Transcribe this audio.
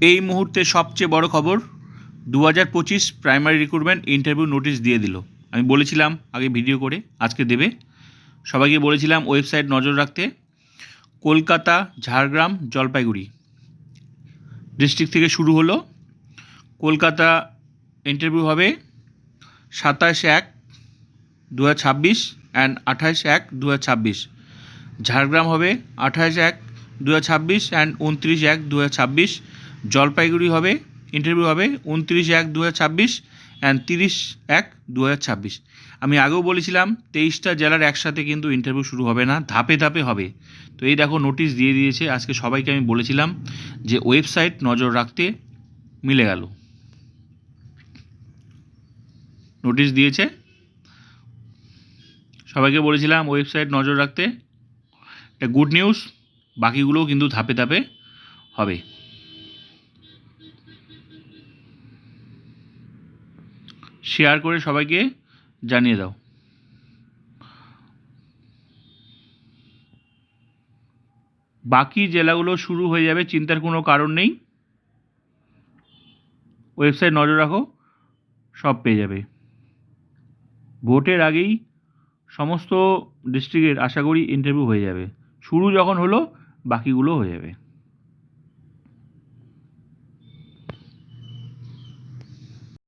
এই মুহূর্তে সবচেয়ে বড় খবর, 2025 প্রাইমারি রিক্রুটমেন্ট ইন্টারভিউ নোটিশ দিয়ে দিল। আমি বলেছিলাম আগে ভিডিও করে, আজকে দেবে। সবাইকে বলেছিলাম ওয়েবসাইট নজর রাখতে। কলকাতা, ঝাড়গ্রাম, জলপাইগুড়ি ডিস্ট্রিক্ট থেকে শুরু হলো। কলকাতা ইন্টারভিউ হবে 27/1/2026 অ্যান্ড 28/1/2026। ঝাড়গ্রাম হবে 28/1/2026 অ্যান্ড 29/1/2026। জলপাইগুড়ি হবে ইন্টারভিউ হবে 29/1/2026 অ্যান্ড 30/1/2026। আমি আগেও বলেছিলাম 23টা জেলার একসাথে কিন্তু ইন্টারভিউ শুরু হবে না, ধাপে ধাপে হবে। তো এই দেখো নোটিশ দিয়ে দিয়েছে। আজকে সবাইকে আমি বলেছিলাম যে ওয়েবসাইট নজর রাখতে, মিলে গেল। নোটিশ দিয়েছে, সবাইকে বলেছিলাম ওয়েবসাইট নজর রাখতে। এটা গুড নিউজ। বাকিগুলোও কিন্তু ধাপে ধাপে হবে। শেয়ার করে সবাইকে জানিয়ে দাও। বাকি জেলাগুলো শুরু হয়ে যাবে, চিন্তার কোনো কারণ নেই। ওয়েবসাইট নজর রাখো, সব পেয়ে যাবে। ভোটের আগেই সমস্ত ডিস্ট্রিক্টের আশা করি ইন্টারভিউ হয়ে যাবে। শুরু যখন হলো বাকিগুলো হয়ে যাবে।